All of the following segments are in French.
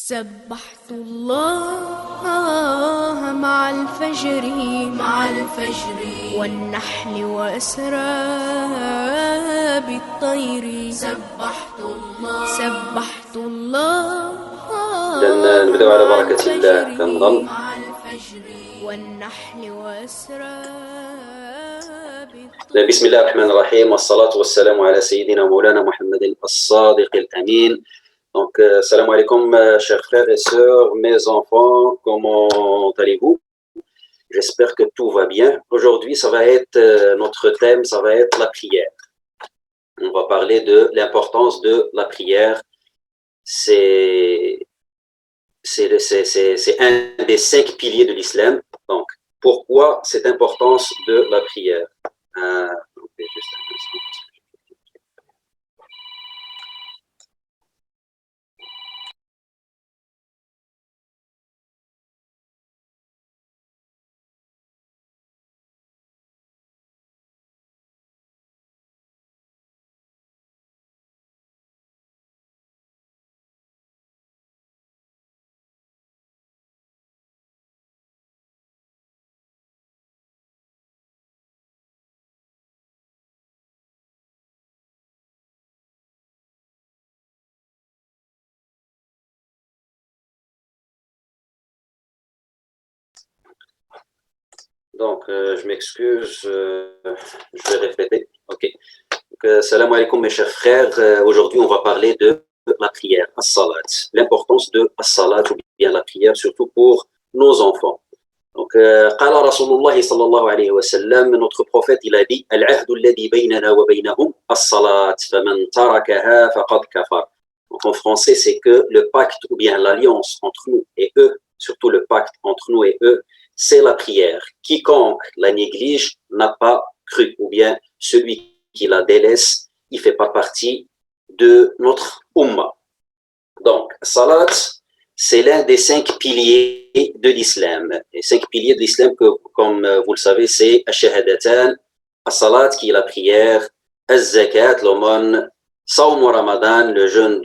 سبحت الله مع الفجر والنحل وأسرى بالطير سبحت الله إذن نبدأ على بركة الله كنظن. مع الفجر والنحل وأسرى بسم الله الرحمن الرحيم والصلاة والسلام على سيدنا مولانا محمد الصادق الأمين. Donc, salam alaikum, chers frères et sœurs, mes enfants, comment allez-vous? J'espère que tout va bien. Aujourd'hui, ça va être, notre thème, ça va être la prière. On va parler de l'importance de la prière. C'est un des 5 piliers de l'islam. Donc, pourquoi cette importance de la prière? Juste un instant. Donc, je m'excuse, je vais répéter. Ok. Salam alaikum mes chers frères. Aujourd'hui, on va parler de la prière, as-salat. L'importance de as-salat ou bien la prière, surtout pour nos enfants. Donc, qala Rasulullah sallallahu alayhi wa sallam, notre prophète, il a dit Al-ahdu alladhi baynana wa baynahum as-salat, faman tarakaha faqad kafar. Donc, en français, c'est que le pacte ou bien l'alliance entre nous et eux, surtout le pacte entre nous et eux, c'est la prière. Quiconque la néglige n'a pas cru, ou bien celui qui la délaisse, il ne fait pas partie de notre ummah. Donc, salat, c'est l'un des 5 piliers de l'islam. Les 5 piliers de l'islam, comme vous le savez, c'est Ash-Shahadatan, As-Salat, qui est la prière, Az-Zakat, l'aumône, Sawm wa Ramadan, le jeûne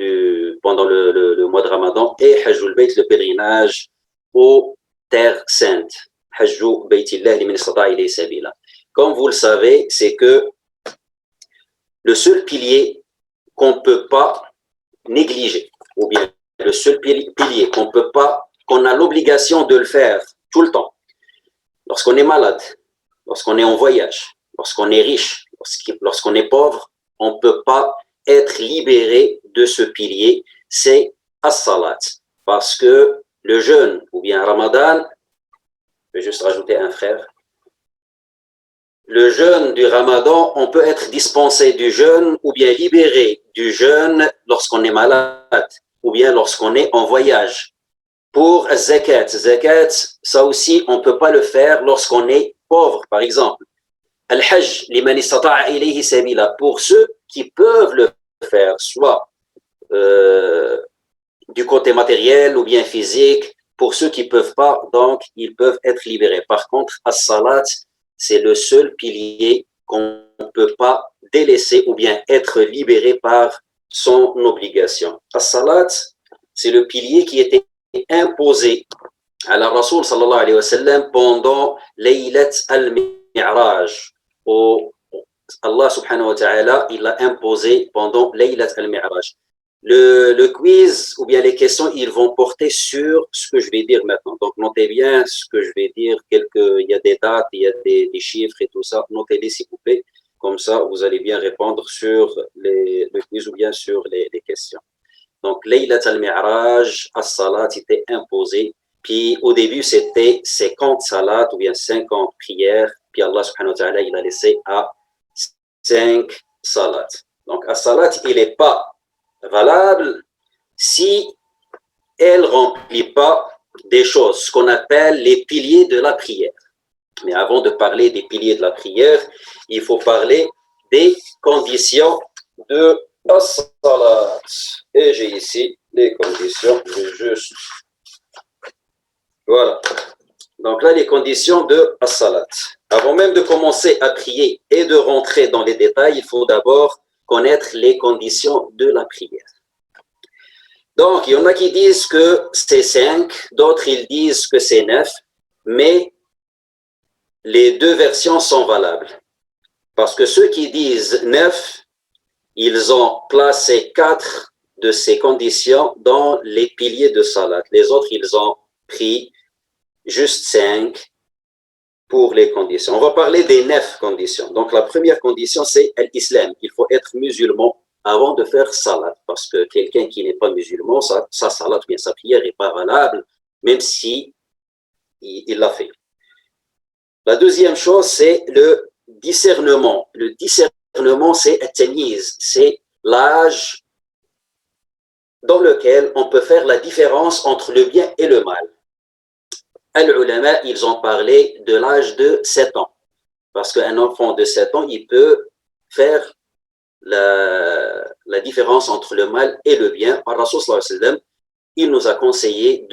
pendant le mois de Ramadan, et Hajjul Bayt, le pèlerinage aux terres saintes. Hajju Baytillah liman istata'a ilayhi sabila. Comme vous le savez, c'est que le seul pilier qu'on ne peut pas négliger, ou bien le seul pilier qu'on a l'obligation de le faire tout le temps, lorsqu'on est malade, lorsqu'on est en voyage, lorsqu'on est riche, lorsqu'on est pauvre, on ne peut pas être libéré de ce pilier, c'est as-salat. Parce que le jeûne, ou bien Ramadan, je vais juste rajouter un frère, le jeûne du Ramadan, on peut être dispensé du jeûne ou bien libéré du jeûne lorsqu'on est malade ou bien lorsqu'on est en voyage. Pour zakat, ça aussi, on ne peut pas le faire lorsqu'on est pauvre, par exemple. Al-Hajj, liman istata'a ilayhi sabila, pour ceux qui peuvent le faire, soit du côté matériel ou bien physique, pour ceux qui ne peuvent pas, donc, ils peuvent être libérés. Par contre, as-salat, c'est le seul pilier qu'on ne peut pas délaisser ou bien être libéré par son obligation. As-salat, c'est le pilier qui était imposé à la Rasoul sallallahu alayhi wa sallam pendant Laylat al-Mi'raj. Allah subhanahu wa ta'ala, il l'a imposé pendant Laylat al-Mi'raj. Le quiz ou bien les questions, ils vont porter sur ce que je vais dire maintenant. Donc, notez bien ce que je vais dire. Il y a des dates, il y a des chiffres et tout ça. Notez-les s'il vous plaît. Comme ça, vous allez bien répondre sur le quiz ou bien sur les questions. Donc, Laylat al-Mi'raj, as-salat était imposé. Puis, au début, c'était 50 salats ou bien 50 prières. Puis, Allah subhanahu wa ta'ala, il a laissé à 5 salats. Donc, as-salat, il n'est pas valable si elle ne remplit pas des choses, ce qu'on appelle les piliers de la prière. Mais avant de parler des piliers de la prière, il faut parler des conditions de as-salat. Et j'ai ici les conditions, juste. Voilà. Donc là, les conditions de as-salat. Avant même de commencer à prier et de rentrer dans les détails, il faut d'abord connaître les conditions de la prière. Donc, il y en a qui disent que c'est 5, d'autres ils disent que c'est 9, mais les deux versions sont valables. Parce que ceux qui disent 9, ils ont placé 4 de ces conditions dans les piliers de salat. Les autres, ils ont pris juste 5 pour les conditions. On va parler des 9 conditions. Donc, la première condition, c'est l'islam. Il faut être musulman avant de faire salat. Parce que quelqu'un qui n'est pas musulman, sa salat, bien sa prière n'est pas valable, même si il l'a fait. La deuxième chose, c'est le discernement. Le discernement, c'est c'est l'âge dans lequel on peut faire la différence entre le bien et le mal. Al-ulama, ils ont parlé de l'âge de 7 ans. Parce qu'un enfant de 7 ans, il peut faire la différence entre le mal et le bien. Ar-Rasul sallallahu alayhi wa sallam, il nous a conseillé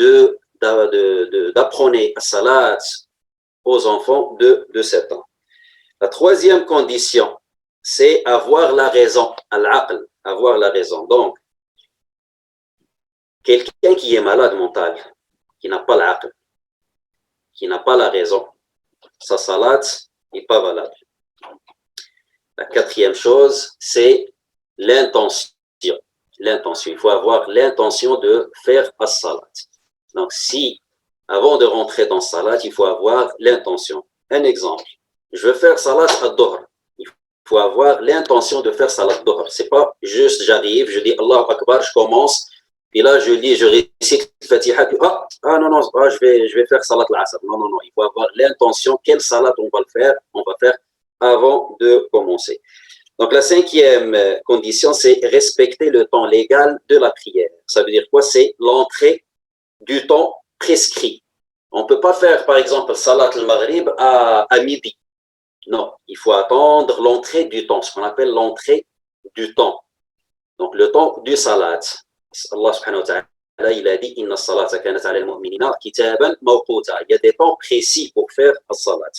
d'apprendre à salat aux enfants de 7 ans. La troisième condition, c'est avoir la raison, al-aql, avoir la raison. Donc, quelqu'un qui est malade mental, qui n'a pas l'aql, qui n'a pas la raison, sa salat n'est pas valable. La quatrième chose, c'est l'intention. L'intention. Il faut avoir l'intention de faire as-salat. Donc, si, avant de rentrer dans salat, il faut avoir l'intention. Un exemple. Je veux faire salat ad-dohr. Il faut avoir l'intention de faire salat ad-dohr. C'est pas juste j'arrive, je dis Allah Akbar, je commence, et là je lis, je récite Fatiha, puis je vais faire salat al-asr. Non, il faut avoir l'intention, quelle salat on va faire avant de commencer. Donc la cinquième condition, c'est respecter le temps légal de la prière. Ça veut dire quoi? C'est l'entrée du temps prescrit. On ne peut pas faire, par exemple, salat al-maghrib à midi. Non, il faut attendre l'entrée du temps, ce qu'on appelle l'entrée du temps. Donc, le temps du salat. Allah subhanahu wa ta'ala, il a dit Inna salata kanat ala al-mu'minina kitaban mawquta. Il y a des temps précis pour faire la salat.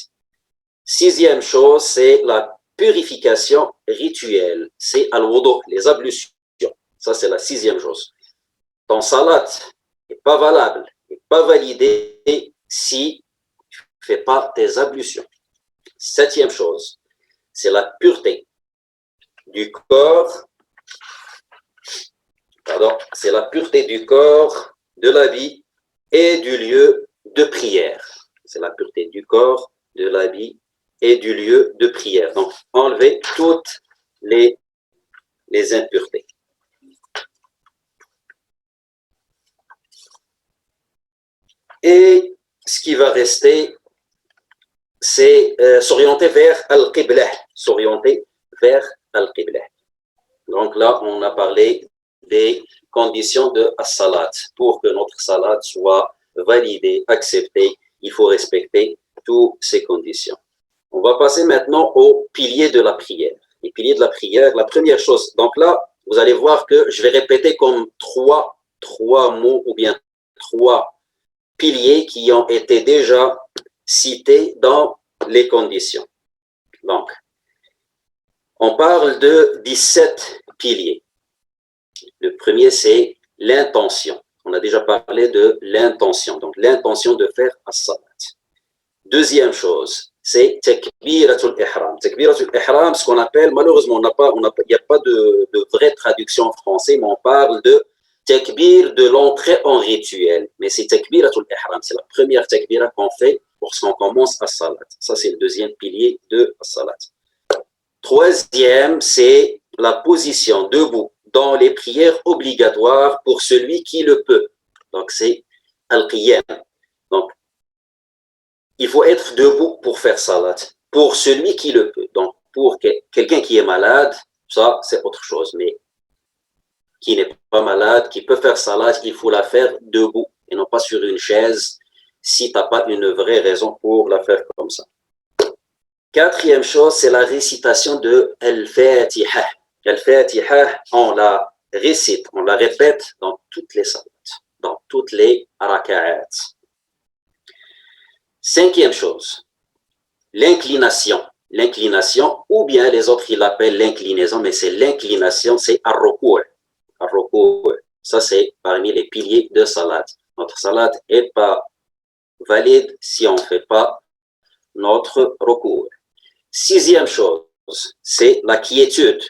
Sixième chose, c'est la purification rituelle. C'est al-wudu, les ablutions. Ça, c'est la sixième chose. Ton salat n'est pas valable, n'est pas validé si tu ne fais pas tes ablutions. Septième chose, c'est la pureté du corps. Pardon, c'est la pureté du corps, de l'habit et du lieu de prière. C'est la pureté du corps, de l'habit et du lieu de prière. Donc, enlever toutes les impuretés. Et ce qui va rester, c'est s'orienter vers Al-Qibla. S'orienter vers Al-Qibla. Donc là, on a parlé des conditions de as-salat. Pour que notre salat soit validée, acceptée, il faut respecter toutes ces conditions. On va passer maintenant aux piliers de la prière. Les piliers de la prière, la première chose. Donc là, vous allez voir que je vais répéter comme trois mots ou bien 3 piliers qui ont été déjà cités dans les conditions. Donc, on parle de 17 piliers. Le premier, c'est l'intention. On a déjà parlé de l'intention. Donc, l'intention de faire as-salat. Deuxième chose, c'est takbiratul ihram. Takbiratul ihram, ce qu'on appelle, malheureusement, il n'y a pas de vraie traduction en français, mais on parle de takbir de l'entrée en rituel. Mais c'est takbiratul ihram. C'est la première takbira qu'on fait lorsqu'on commence as-salat. Ça, c'est le deuxième pilier de as-salat. Troisième, c'est la position debout dans les prières obligatoires pour celui qui le peut. Donc, c'est al-qiyam. Donc, il faut être debout pour faire salat, pour celui qui le peut. Donc, pour quelqu'un qui est malade, ça, c'est autre chose. Mais qui n'est pas malade, qui peut faire salat, il faut la faire debout et non pas sur une chaise si tu n'as pas une vraie raison pour la faire comme ça. Quatrième chose, c'est la récitation de Al-Fatiha. Al-Fatiha, on la récite, on la répète dans toutes les salats, dans toutes les raka'at. Cinquième chose, l'inclination. L'inclination, ou bien les autres, ils l'appellent l'inclinaison, mais c'est l'inclination, c'est ar-ruku'. Ça, c'est parmi les piliers de salat. Notre salat n'est pas valide si on ne fait pas notre recours. Sixième chose, c'est la quiétude.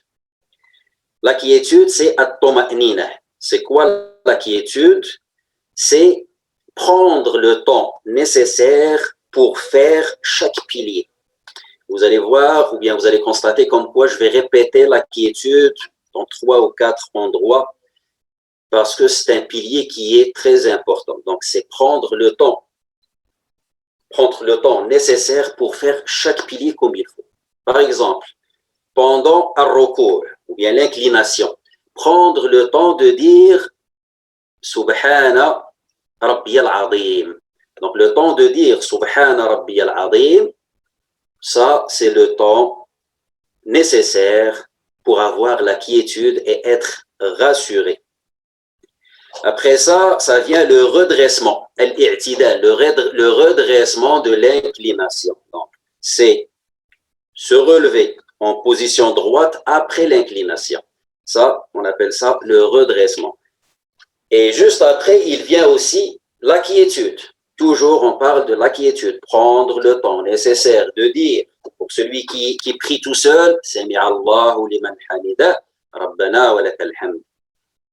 La quiétude, c'est at-tuma'nina. C'est quoi la quiétude? C'est prendre le temps nécessaire pour faire chaque pilier. Vous allez voir, ou bien vous allez constater comme quoi je vais répéter la quiétude dans 3 ou 4 endroits parce que c'est un pilier qui est très important. Donc, c'est prendre le temps nécessaire pour faire chaque pilier comme il faut. Par exemple, pendant ar-ruku' ou bien l'inclination, prendre le temps de dire Subhana Rabbiyal Azim. Donc, le temps de dire Subhana Rabbiyal Azim, ça, c'est le temps nécessaire pour avoir la quiétude et être rassuré. Après ça, ça vient le redressement, le redressement de l'inclination. Donc, c'est se relever en position droite après l'inclination. Ça, on appelle ça le redressement. Et juste après, il vient aussi la quiétude. Toujours, on parle de la quiétude. Prendre le temps nécessaire de dire, pour celui qui prie tout seul, Sami Allahu liman hamida, Rabbana wa lakal hamd.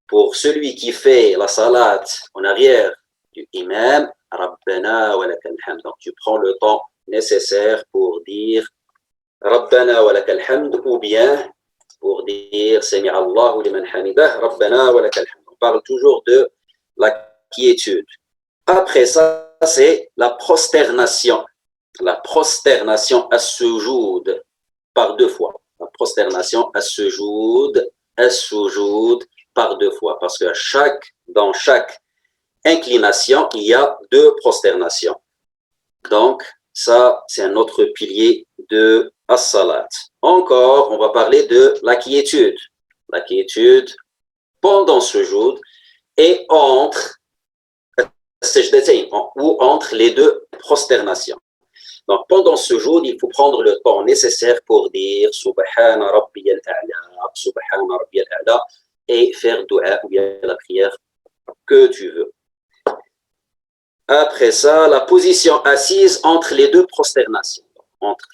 Pour celui qui fait la salat en arrière du imam, Rabbana wa lakal hamd. Donc, tu prends le temps nécessaire pour dire Rabbana wa lakal hamd ou bien pour dire Sami Allahu liman hamida, Rabbana wa lakal hamd. On parle toujours de la quiétude. Après ça, c'est la prosternation. La prosternation à sujoud par 2 fois. La prosternation à sujoud par 2 fois. Parce que dans chaque inclination, il y a 2 prosternations. Donc, ça, c'est un autre pilier de as-salat. Encore, on va parler de la quiétude. La quiétude pendant sujoud et entre les 2 prosternations. Donc, pendant ce jour, il faut prendre le temps nécessaire pour dire Subhana Rabbiyal A'la, Subhana Rabbiyal A'la et faire dua ou bien la prière que tu veux. Après ça, la position assise entre les 2 prosternations. Entre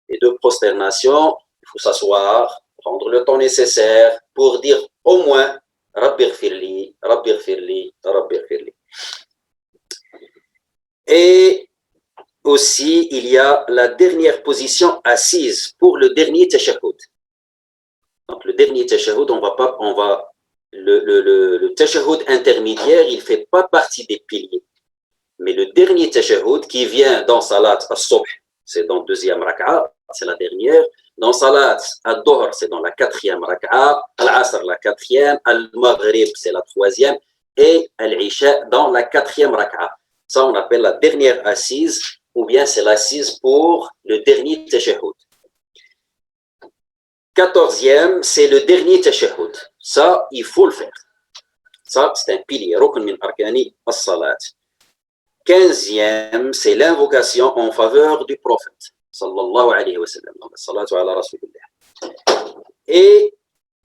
les 2 prosternations, il faut s'asseoir, prendre le temps nécessaire pour dire au moins Rabbi ghfirli, Rabbi ghfirli, Rabbi ghfirli. Et aussi, il y a la dernière position assise pour le dernier tashahhud. Donc, le dernier tashahhud, le tashahhud intermédiaire, il ne fait pas partie des piliers. Mais le dernier tashahhud qui vient dans Salat al-Subh, c'est dans 2e raka'a, c'est la dernière. Dans Salat al-Dhuhr, c'est dans la 4e raka'a. Al-Asr, la 4e. Al-Maghrib, c'est la 3e. Et Al-Isha, dans la 4e raka'a. Ça, on appelle la dernière assise, ou bien c'est l'assise pour le dernier tashahhud. 14e, c'est le dernier tashahhud. Ça, il faut le faire. Ça, c'est un pilier. Rukn min arkani as-salat. 15e, c'est l'invocation en faveur du prophète. Sallallahu alayhi wa sallam. Salatu ala rasulillah. Et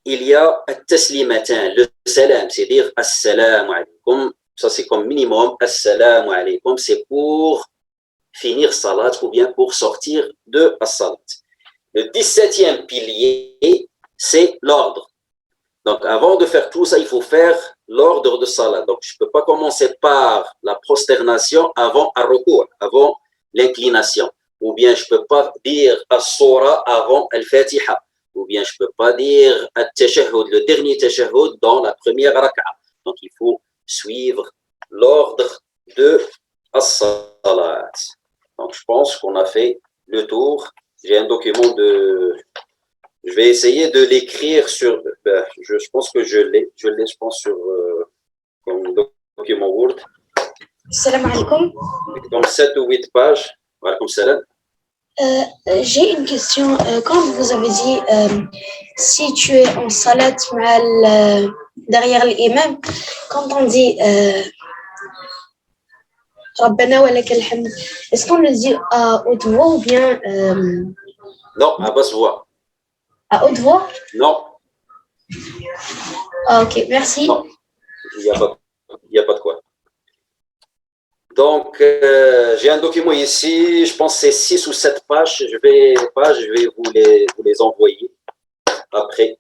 il y a at-taslimatan, le salam, c'est dire assalamu alaykum. Ça, c'est comme minimum, assalamu alaykum, c'est pour finir salat ou bien pour sortir de salat. Le 17e pilier, c'est l'ordre. Donc, avant de faire tout ça, il faut faire l'ordre de salat. Donc, je ne peux pas commencer par la prosternation avant ar-ruku', avant l'inclination. Ou bien, je ne peux pas dire as-sura avant al-fatiha. Ou bien, je ne peux pas dire at-tashahhud, le dernier tashahhud dans la première raka'a. Donc, il faut suivre l'ordre de as-salat. Donc, je pense qu'on a fait le tour. J'ai un document je vais essayer de l'écrire sur... je pense que je l'ai, je pense, sur comme document Word. Salam alaikum. Donc, 7 ou 8 pages. Voilà, comme ça. J'ai une question. Quand vous avez dit si tu es en salat derrière l'imam, quand on dit Rabbana wa lakal hamd, est-ce qu'on le dit à haute voix ou bien Non, à basse voix. À haute voix? Non. Ah, ok, merci. Non. Il n'y a pas de quoi. Donc, j'ai un document ici, je pense que c'est 6 ou 7 pages. Je vais vous les envoyer après.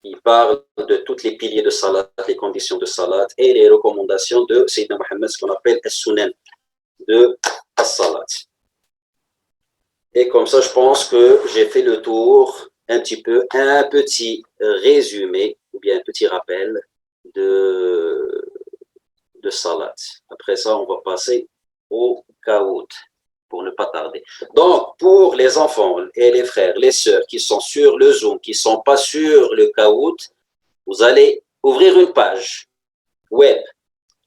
Il parle de tous les piliers de salat, les conditions de salat et les recommandations de Sayyidina Mohammed, ce qu'on appelle as-sunan de as-salat. Et comme ça, je pense que j'ai fait le tour un petit résumé ou bien un petit rappel de salat. Après ça, on va passer au kaout pour ne pas tarder. Donc, pour les enfants et les frères, les sœurs qui sont sur le Zoom, qui ne sont pas sur le kaout, vous allez ouvrir une page web.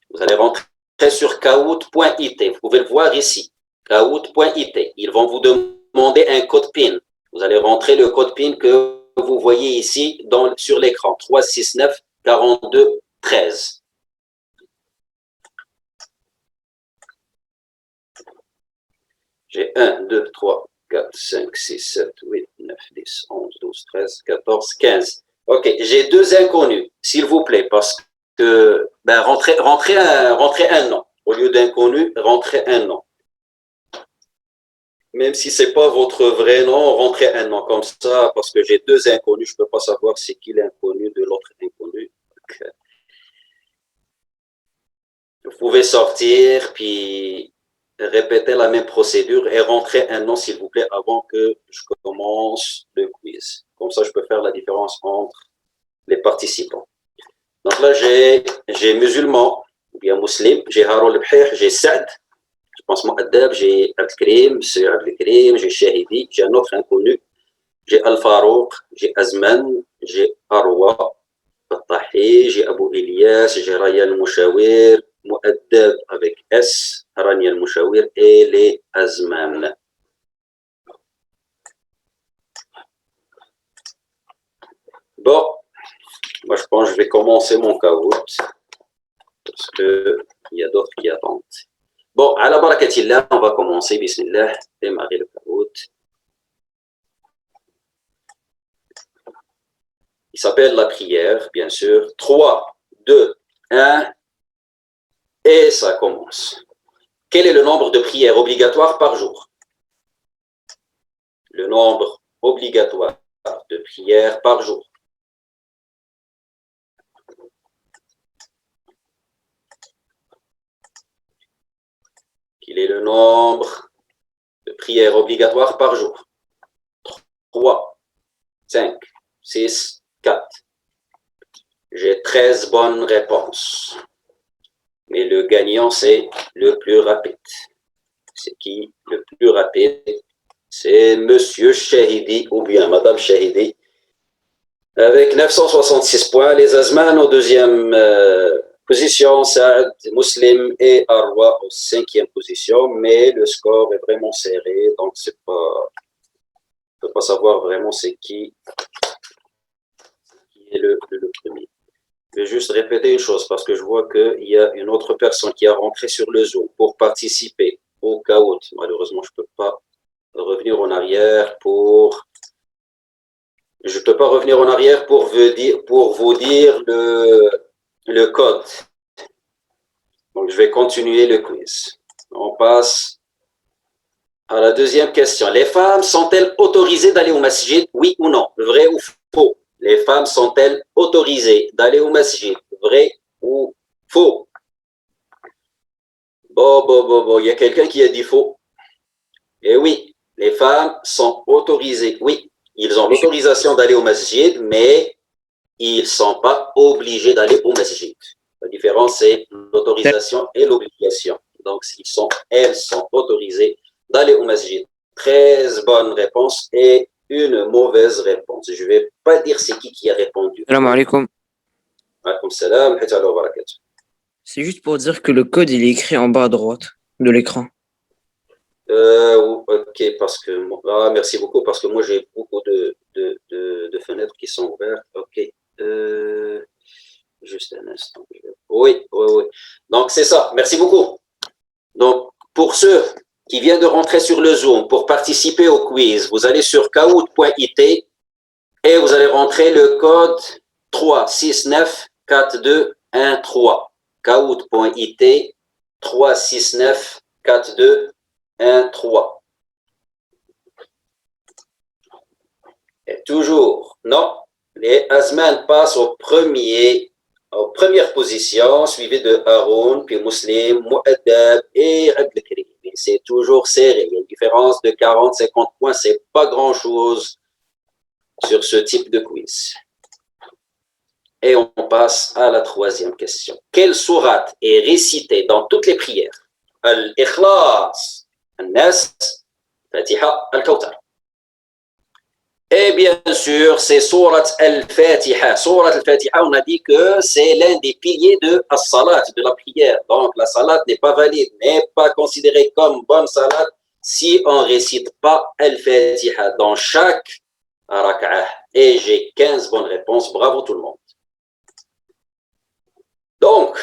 Vous allez rentrer sur kaout.it. Vous pouvez le voir ici, kaout.it. Ils vont vous demander un code PIN. Vous allez rentrer le code PIN que vous voyez ici sur l'écran, 369 42 13. J'ai 1, 2, 3, 4, 5, 6, 7, 8, 9, 10, 11, 12, 13, 14, 15. OK, j'ai 2 inconnus, s'il vous plaît, parce que rentrez un nom. Au lieu d'inconnu, rentrez un nom. Même si ce n'est pas votre vrai nom, rentrez un nom comme ça, parce que j'ai 2 inconnus, je ne peux pas savoir c'est qui l'inconnu de l'autre inconnu. Donc, vous pouvez sortir, puis répétez la même procédure et rentrez un nom, s'il vous plaît, avant que je commence le quiz. Comme ça, je peux faire la différence entre les participants. Donc là, j'ai musulman, ou bien musulman, j'ai Haroul Bhih, j'ai Saad, je pense Mu'addab, j'ai Abdelkrim, c'est Abdelkrim, j'ai Shahidi, j'ai un autre inconnu, j'ai Al-Farouq, j'ai Azman, j'ai Arwa, Fattahi, j'ai Abu Ilyas, j'ai Raya Al-Mushawir, Mu'addab avec S, Rania Al-Mushawir et les Azman. Bon, moi je pense que je vais commencer mon kaout parce qu'il y a d'autres qui attendent. Bon, à la barakatillah, on va commencer, bismillah, démarrer le kaout. Il s'appelle la prière, bien sûr. 3, 2, 1, et ça commence. Quel est le nombre de prières obligatoires par jour? Le nombre obligatoire de prières par jour. Quel est le nombre de prières obligatoires par jour? 3, 5, 6, 4. J'ai 13 bonnes réponses. Mais le gagnant, c'est le plus rapide. C'est qui le plus rapide? C'est Monsieur Shahidi ou bien Madame Shahidi. Avec 966 points, les Azman en deuxième position, Saad, Muslim et Arwa en 5e position, mais le score est vraiment serré, donc c'est pas, on ne peut pas savoir vraiment c'est qui est le premier. Je vais juste répéter une chose parce que je vois qu'il y a une autre personne qui a rentré sur le Zoom pour participer au kaout. Malheureusement, je ne peux pas revenir en arrière pour... Je ne peux pas revenir en arrière pour vous dire le code. Donc, je vais continuer le quiz. On passe à la deuxième question. Les femmes sont-elles autorisées d'aller au masjid, oui ou non? Vrai ou faux? Les femmes sont-elles autorisées d'aller au masjid? Vrai ou faux? Bon, il y a quelqu'un qui a dit faux. Et oui, les femmes sont autorisées, oui. Ils ont l'autorisation d'aller au masjid, mais ils ne sont pas obligés d'aller au masjid. La différence, c'est l'autorisation et l'obligation. Donc, elles sont autorisées d'aller au masjid. 13 bonnes réponses et une mauvaise réponse. Je ne vais pas dire c'est qui a répondu. Salam alaikum. Alaikum salam, wa barakatuh. C'est juste pour dire que le code, il est écrit en bas à droite de l'écran. Ok, parce que merci beaucoup, parce que moi j'ai beaucoup de fenêtres qui sont ouvertes. Ok, juste un instant. Oui. Donc c'est ça, merci beaucoup. Donc pour ceux qui viennent de rentrer sur le Zoom pour participer au quiz, vous allez sur kaout.it et vous allez rentrer le code 36942 1, 3. Kaout.it 369 42 1, 3. Et toujours, non, les Azman passent aux premières positions, suivies de Haroun, puis Muslim, Mu'addab et Abdelkrim. C'est toujours serré. Il y a une différence de 40-50 points. C'est pas grand-chose sur ce type de quiz. Et on passe à la troisième question. Quelle sourate est récitée dans toutes les prières? Al-Ikhlas, Al-Nas, Fatiha, Al-Kawthar. Et bien sûr, c'est Surat Al-Fatiha. Surat Al-Fatiha, on a dit que c'est l'un des piliers de la salat, de la prière. Donc, la salat n'est pas valide, n'est pas considérée comme bonne salat si on ne récite pas Al-Fatiha dans chaque rak'ah. Et j'ai 15 bonnes réponses. Bravo tout le monde. Donc,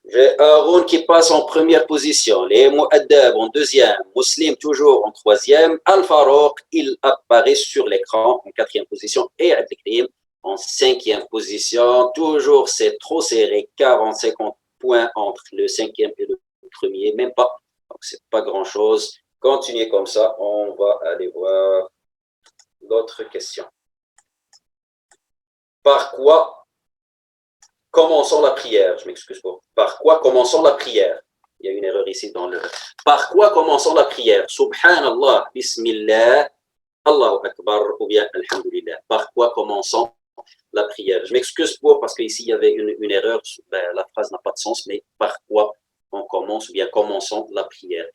j'ai Haroun qui passe en première position, les Mu'addab en deuxième, Muslim toujours en troisième, Al-Farouq, il apparaît sur l'écran en quatrième position, et Abdelkrim en cinquième position. Toujours, c'est trop serré, 40-50 points entre le cinquième et le premier, même pas. Donc, c'est pas grand-chose. Continuez comme ça, on va aller voir d'autres questions. Par quoi commençons la prière? Je m'excuse pas. Par quoi commençons la prière? Il y a une erreur ici dans le... Par quoi commençons la prière? Subhanallah, Bismillah, Allahu Akbar, ou bien Alhamdulillah. Par quoi commençons la prière? Je m'excuse pour parce qu'ici il y avait une erreur. Ben, la phrase n'a pas de sens, mais par quoi on commence, ou bien commençons la prière?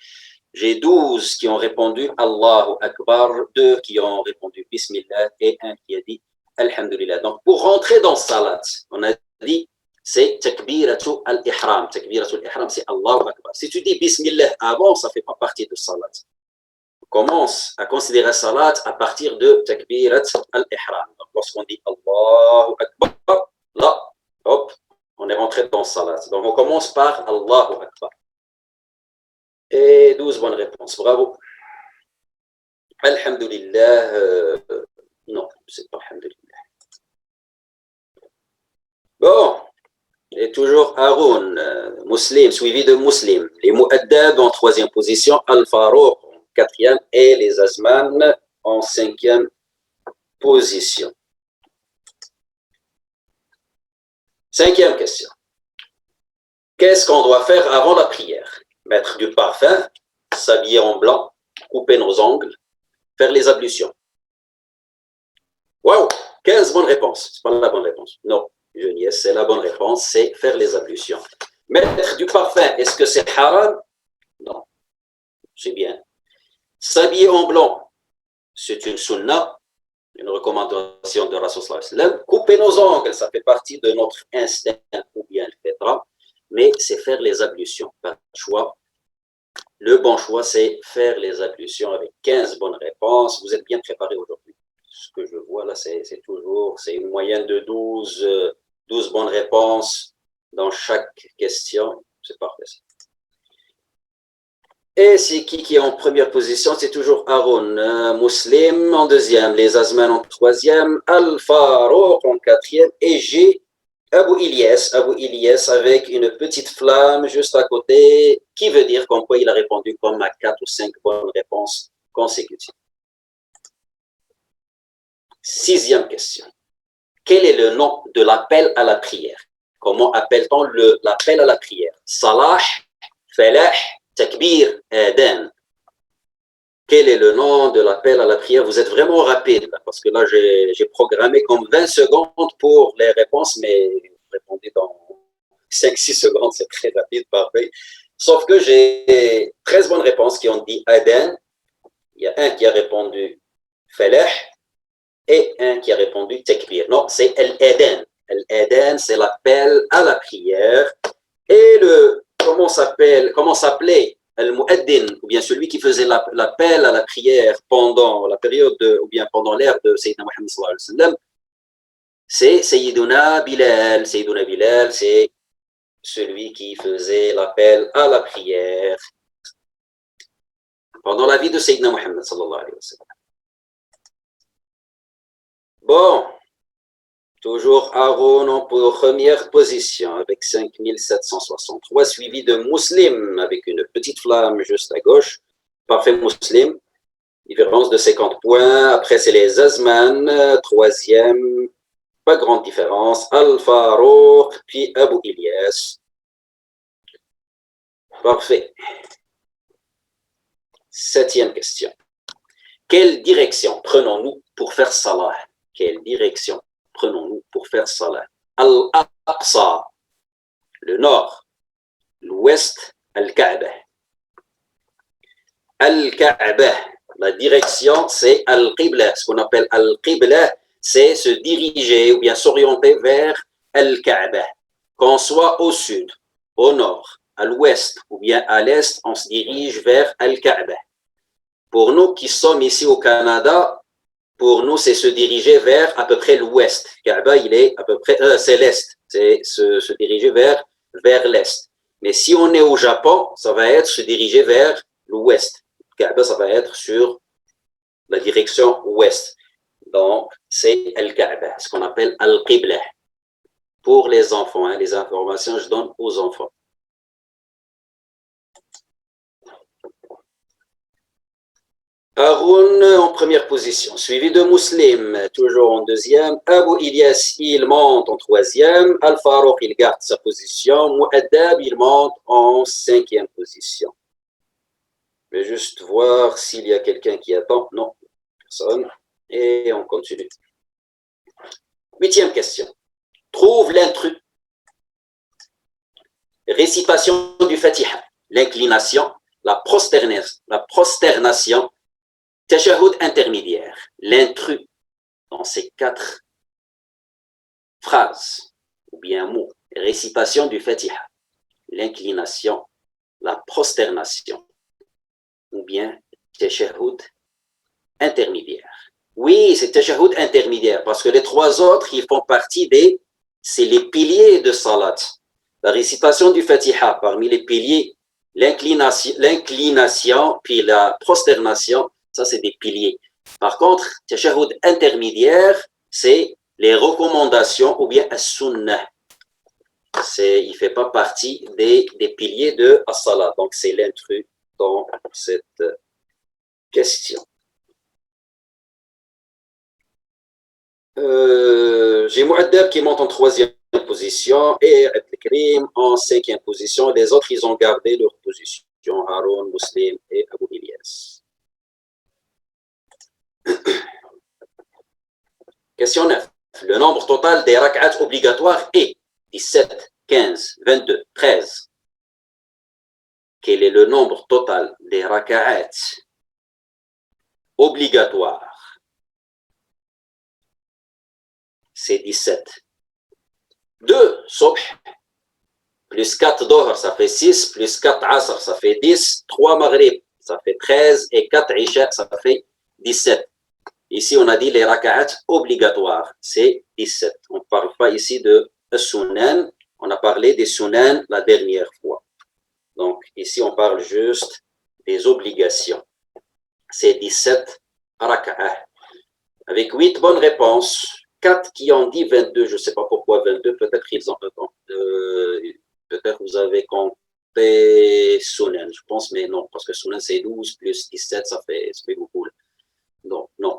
J'ai 12 qui ont répondu Allahu Akbar, 2 qui ont répondu Bismillah et 1 qui a dit Alhamdulillah. Donc, pour rentrer dans Salat, on a dit, c'est Takbiratu al-Ihram. Takbiratu al-Ihram, c'est Allahu Akbar. Si tu dis Bismillah avant, ça ne fait pas partie de Salat. On commence à considérer Salat à partir de Takbirat al-Ihram. Donc, lorsqu'on dit Allahu Akbar, là, hop, on est rentré dans Salat. Donc, on commence par Allahu Akbar. Et 12 bonnes réponses. Bravo. Alhamdulillah. Non, c'est pas Alhamdulillah. Bon, et toujours Haroun, Muslim, suivi de Muslim. Les Mu'addab en troisième position, Al-Farouq en quatrième et les Azman en cinquième position. Cinquième question. Qu'est-ce qu'on doit faire avant la prière? Mettre du parfum, s'habiller en blanc, couper nos ongles, faire les ablutions. Waouh, 15 bonnes réponses. C'est pas la bonne réponse. Non, Geniès, c'est la bonne réponse, c'est faire les ablutions. Mettre du parfum, est-ce que c'est haram? Non, c'est bien. S'habiller en blanc, c'est une sunna, une recommandation de Rasul sallallahu alayhi wa sallam. Couper nos ongles, ça fait partie de notre instinct ou bien le fitra, mais c'est faire les ablutions. Pas de choix. Le bon choix, c'est faire les ablutions avec 15 bonnes réponses. Vous êtes bien préparés aujourd'hui. Ce que je vois là, c'est une moyenne de 12 bonnes réponses dans chaque question. C'est parfait. Et c'est qui est en première position? C'est toujours Haroun, Muslim en deuxième, les Azman en troisième, Al-Farouq en quatrième, et j'ai Abu Ilyas avec une petite flamme juste à côté, qui veut dire comme quoi il a répondu comme à 4 ou 5 bonnes réponses consécutives. Sixième question. Quel est le nom de l'appel à la prière? Comment appelle-t-on l'appel à la prière? Salah, Falah, Takbir, Adhan. Quel est le nom de l'appel à la prière? Vous êtes vraiment rapide, parce que là, j'ai programmé comme 20 secondes pour les réponses, mais vous répondez dans 5-6 secondes, c'est très rapide, parfait. Sauf que j'ai 13 bonnes réponses qui ont dit Adhan. Il y a un qui a répondu Falah et un qui a répondu Takbir. Non, c'est Al-Adhan. Al-Adhan, c'est l'appel à la prière. Et comment s'appelait Al-Mu'addin, ou bien celui qui faisait l'appel à la prière pendant la période, ou bien pendant l'ère de Sayyidina Muhammad sallallahu alayhi wa sallam, c'est Sayyiduna Bilal. Sayyiduna Bilal, c'est celui qui faisait l'appel à la prière pendant la vie de Sayyidina Muhammad sallallahu alayhi wa sallam. Bon, Toujours Aaron en première position avec 5763, suivi de Muslim avec une petite flamme juste à gauche. Parfait Muslim, différence de 50 points. Après, c'est les Azman, troisième, pas grande différence. Al-Farouq, puis Abu Ilyas. Parfait. Septième question. Quelle direction prenons-nous pour faire salah? Quelle direction prenons-nous pour faire salah? Al-Aqsa, le nord, l'ouest, Al-Kaaba. Al-Kaaba, la direction, c'est Al-Qibla. Ce qu'on appelle Al-Qibla, c'est se diriger ou bien s'orienter vers Al-Kaaba. Qu'on soit au sud, au nord, à l'ouest ou bien à l'est, on se dirige vers Al-Kaaba. Pour nous qui sommes ici au Canada, pour nous, c'est se diriger vers à peu près l'ouest. Kaaba, il est à peu près, c'est l'est. C'est se diriger vers l'est. Mais si on est au Japon, ça va être se diriger vers l'ouest. Kaaba, ça va être sur la direction ouest. Donc, c'est Al-Kaaba, ce qu'on appelle Al-Qibla. Pour les enfants, hein, les informations, je donne aux enfants. Haroun en première position, suivi de Muslim, toujours en deuxième. Abu Ilyas, il monte en troisième. Al-Farouq, il garde sa position. Mu'addab, il monte en cinquième position. Je vais juste voir s'il y a quelqu'un qui attend. Non, personne. Et on continue. Huitième question. Trouve l'intrus. Récitation du Fatiha. L'inclination, la prosternation, Tashahhud intermédiaire, l'intrus dans ces quatre phrases ou bien mots, récitation du Fatiha, l'inclination, la prosternation ou bien Tashahhud intermédiaire. Oui, c'est Tashahhud intermédiaire parce que les trois autres, ils font partie c'est les piliers de Salat. La récitation du Fatiha, parmi les piliers, l'inclination puis la prosternation, ça, c'est des piliers. Par contre, tashahhud intermédiaire, c'est les recommandations ou bien as-sunnah. Il ne fait pas partie des piliers de as-salat. Donc, c'est l'intrus dans cette question. J'ai Mu'addab qui monte en troisième position et Abdelkrim en cinquième position. Les autres, ils ont gardé leur position. Haroun, Muslim et Abu Ilyas. Question 9. Le nombre total des rak'at obligatoires est 17, 15, 22, 13. Quel est le nombre total des rak'at obligatoires? C'est 17. 2 subh, plus 4 dohr, ça fait 6, plus 4 asr, ça fait 10, 3 maghrib, ça fait 13, et 4 isha, ça fait 17. Ici, on a dit les raka'at obligatoires, c'est 17. On ne parle pas ici de sunan, on a parlé des sunan la dernière fois. Donc, ici, on parle juste des obligations. C'est 17 raka'at. Avec 8 bonnes réponses, 4 qui ont dit 22, je ne sais pas pourquoi 22, peut-être peut-être vous avez compté sunan, je pense, mais non, parce que sunan c'est 12 plus 17, ça fait beaucoup. Donc, non.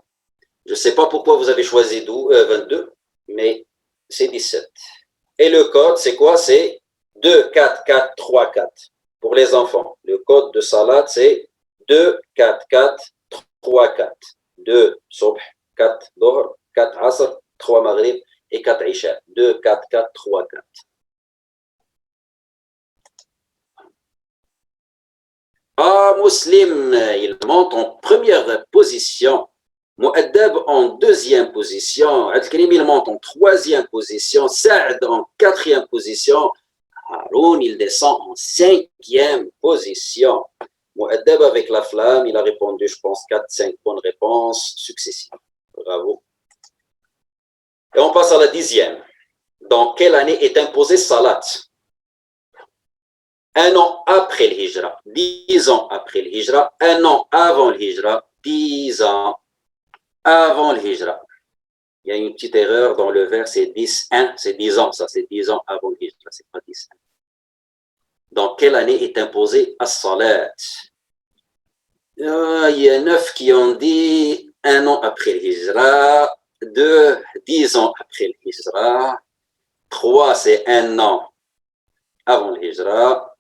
Je ne sais pas pourquoi vous avez choisi 22, mais c'est 17. Et le code, c'est quoi? C'est 2, 4, 4, 3, 4. Pour les enfants, le code de salat, c'est 2, 4, 4, 3, 4. 2 subh, 4 dohr, 4 asr, 3 maghrib et 4 isha. 2, 4, 4, 3, 4. Ah, Muslim, il monte en première position. Mu'addab en deuxième position. Al-Karim, il monte en troisième position. Saad en quatrième position. Haroun, il descend en cinquième position. Mu'addab avec la flamme, il a répondu, je pense, 4-5 bonnes réponses successives. Bravo. Et on passe à la 10e. Dans quelle année est imposée Salat? 1 an après le Hijra, 10 ans après le Hijra, 1 an avant le Hijra, 10 ans avant le Hijra. Il y a une petite erreur dans le vers, c'est 10-1, c'est 10 ans, ça c'est 10 ans avant le hijra, c'est pas 10 ans. Dans quelle année est imposée as-salat? Il y a 9 qui ont dit 1 an après le hijra, 2, 10 ans après le hijra, 3, c'est 1 an avant le hijra,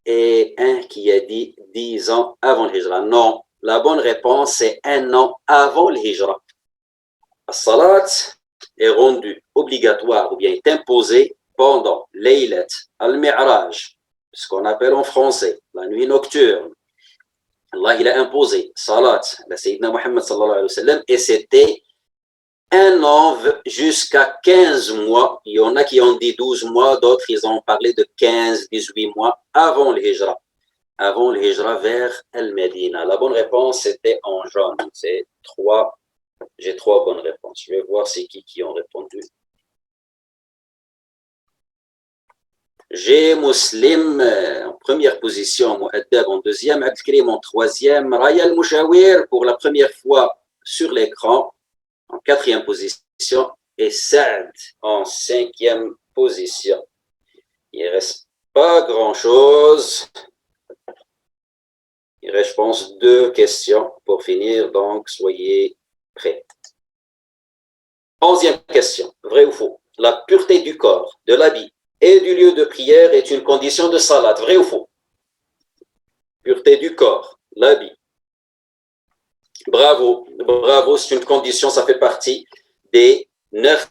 et 1 qui a dit 10 ans avant le hijra. Non, la bonne réponse, c'est 1 an avant le hijra. As-salat est rendue obligatoire ou bien est imposée pendant Laylat al-Mi'raj, ce qu'on appelle en français la nuit nocturne. Allah il a imposé salat à Sayyidina Muhammad sallallahu alayhi wa sallam et c'était 1 an jusqu'à 15 mois. Il y en a qui ont dit 12 mois, d'autres ils ont parlé de 15, 18 mois avant le hijra. Avant le hijra vers Al-Medina. La bonne réponse c'était en jaune. C'est 3. J'ai 3 bonnes réponses. Je vais voir c'est qui ont répondu. J'ai Muslim en première position, Mouaddab en deuxième, Abdelkrim en troisième, Raya Al-Mouchawir pour la première fois sur l'écran en 4e position et Saad en 5e position. Il ne reste pas grand-chose. Il reste, je pense, 2 questions pour finir, donc soyez prêts. 11e question, vrai ou faux? La pureté du corps, de l'habit et du lieu de prière est une condition de salat, vrai ou faux? Pureté du corps, l'habit. Bravo, bravo, c'est une condition, ça fait partie des 9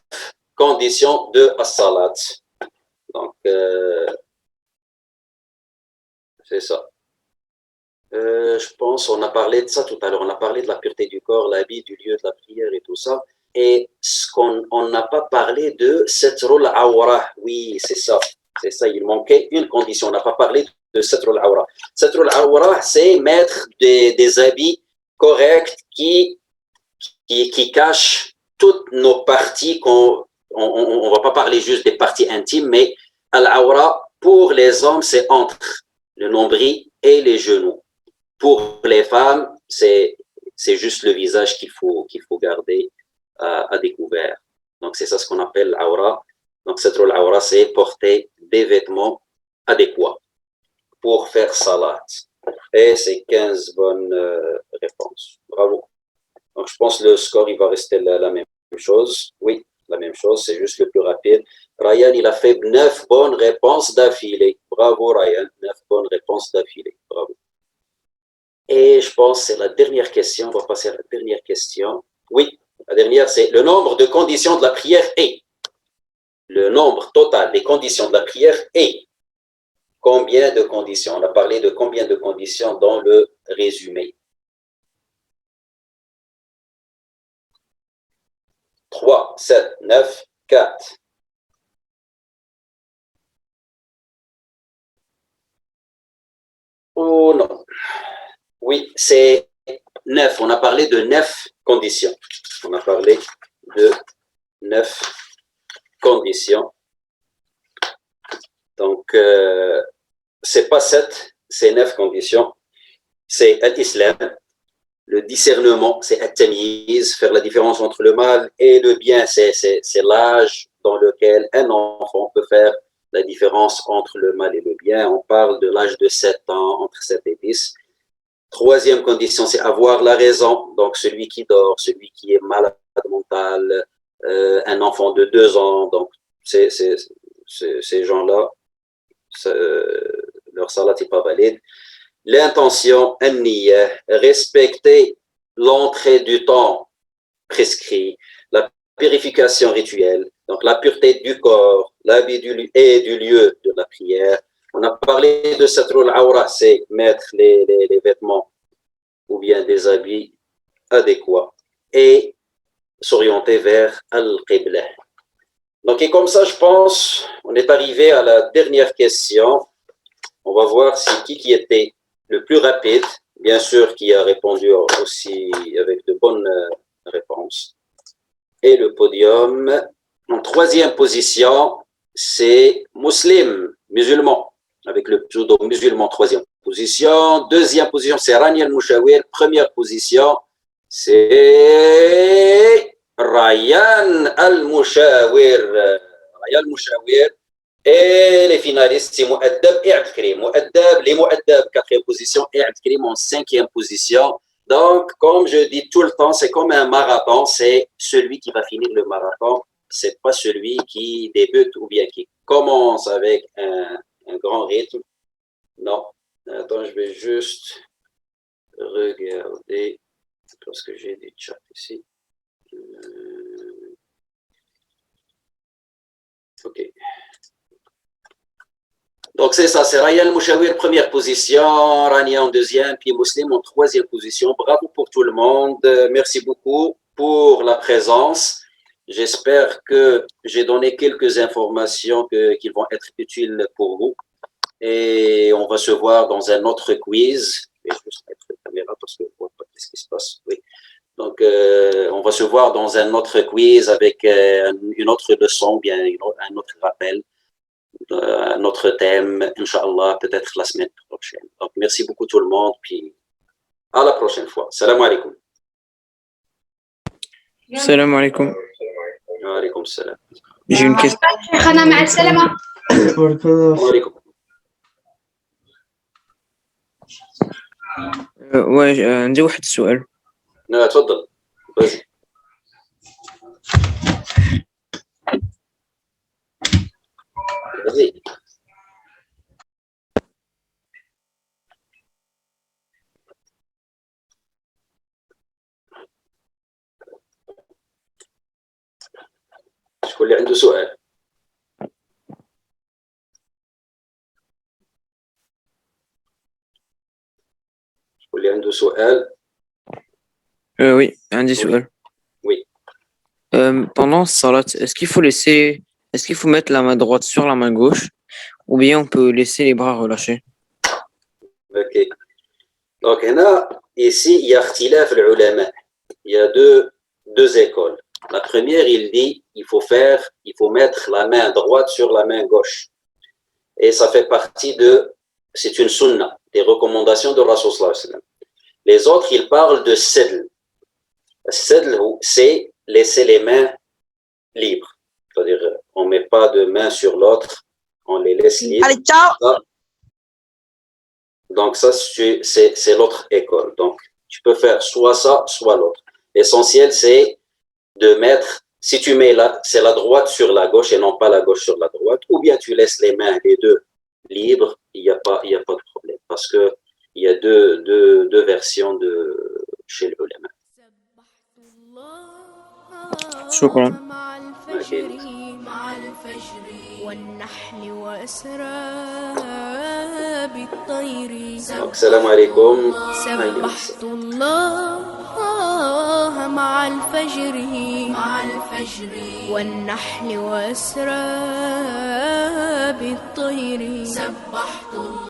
conditions de as-salat. Donc, c'est ça. Je pense, on a parlé de ça tout à l'heure, on a parlé de la pureté du corps, l'habit, du lieu de la prière et tout ça. Et ce qu'on n'a pas parlé de Satrul Awra. Oui, c'est ça, il manquait une condition, on n'a pas parlé de Satrul Awra. Satrul Awra, c'est mettre des habits corrects qui cachent toutes nos parties, on ne va pas parler juste des parties intimes, mais Al-Awra, pour les hommes, c'est entre le nombril et les genoux. Pour les femmes, c'est juste le visage qu'il faut garder à découvert. Donc, c'est ça ce qu'on appelle l'aura. Donc, Satrul Awra, c'est porter des vêtements adéquats pour faire salat. Et c'est 15 bonnes réponses. Bravo. Donc, je pense que le score, il va rester la même chose. Oui, la même chose, c'est juste le plus rapide. Ryan, il a fait 9 bonnes réponses d'affilée. Bravo, Ryan. 9 bonnes réponses d'affilée. Bravo. Et je pense que c'est la dernière question. On va passer à la dernière question. Oui, la dernière, c'est le nombre de conditions de la prière est. Le nombre total des conditions de la prière est. Combien de conditions? On a parlé de combien de conditions dans le résumé. 3, 7, 9, 4. Oh non. Oui, c'est 9. On a parlé de 9 conditions. On a parlé de 9 conditions. Donc, c'est pas 7, c'est 9 conditions. C'est l'islam, le discernement, c'est at-tamyiz, faire la différence entre le mal et le bien. C'est l'âge dans lequel un enfant peut faire la différence entre le mal et le bien. On parle de l'âge de 7 ans, entre 7 et 10. 3e condition, c'est avoir la raison. Donc, celui qui dort, celui qui est malade mental, un enfant de 2 ans. Donc, ces gens-là, leur salat n'est pas valide. L'intention, an-niyya, respecter l'entrée du temps prescrit, la purification rituelle, donc la pureté du corps, l'habit et du lieu de la prière. On a parlé de Satrul Awra, c'est mettre les vêtements ou bien des habits adéquats et s'orienter vers Al-Qibla. Donc, et comme ça, je pense, on est arrivé à la dernière question. On va voir qui était le plus rapide, bien sûr, qui a répondu aussi avec de bonnes réponses. Et le podium, en 3e position, c'est Muslim, musulman, avec le pseudo musulman, 3e position. 2e position, c'est Rania Al-Mouchawir. 1re position, c'est Ryan Al-Mouchawir. Et les finalistes, c'est Mouaddab et Abdelkrim. Les Mouaddab, 4e position, et Abdelkrim en 5e position. Donc, comme je dis tout le temps, c'est comme un marathon. C'est celui qui va finir le marathon. C'est pas celui qui débute ou bien qui commence avec un grand rythme. Non. Attends, je vais juste regarder parce que j'ai des chats ici. OK. Donc, c'est ça, c'est Ryan Mouchawir, première position, Rania en 2e, puis Muslim en 3e position. Bravo pour tout le monde. Merci beaucoup pour la présence. J'espère que j'ai donné quelques informations qui vont être utiles pour vous. Et on va se voir dans un autre quiz. Je vais juste mettre la caméra parce que je ne vois pas ce qui se passe. Oui. Donc, on va se voir dans un autre quiz avec une autre leçon, bien un autre rappel. Un autre thème, Inch'Allah, peut-être la semaine prochaine. Donc, merci beaucoup tout le monde, puis à la prochaine fois. Salam alaikum. Salam alaikum. Wa alaikum salam. J'ai une question. شيخنا مع السلامة. Wa alaikum. عندي واحد السؤال. تفضل. Vas-y. Vas-y. شكون اللي عنده سؤال؟ شكون اللي عنده سؤال؟ Oui, عندي سؤال. Oui. Pendant ce salat, est-ce qu'il faut mettre la main droite sur la main gauche ou bien on peut laisser les bras relâchés? Ok. Donc, ici, il y a اختلاف العلماء. Il y a deux écoles. La première, il dit il faut mettre la main droite sur la main gauche. Et ça fait partie c'est une sunna, des recommandations de Rasul sallallahu alayhi wa sallam. Les autres, ils parlent de sedl. Sedl, c'est laisser les mains libres. C'est-à-dire, on ne met pas de main sur l'autre, on les laisse libres. Allez, ciao! Donc, ça, c'est l'autre école. Donc, tu peux faire soit ça, soit l'autre. L'essentiel, c'est de mettre, si tu mets c'est la droite sur la gauche et non pas la gauche sur la droite, ou bien tu laisses les mains, les deux, libres, il n'y a pas de problème. Parce que il y a deux versions chez le ulama. شكرا. Donc, salam alaikum. سبحت الله مع الفجر والنحل وأسرى بالطير سبحت الله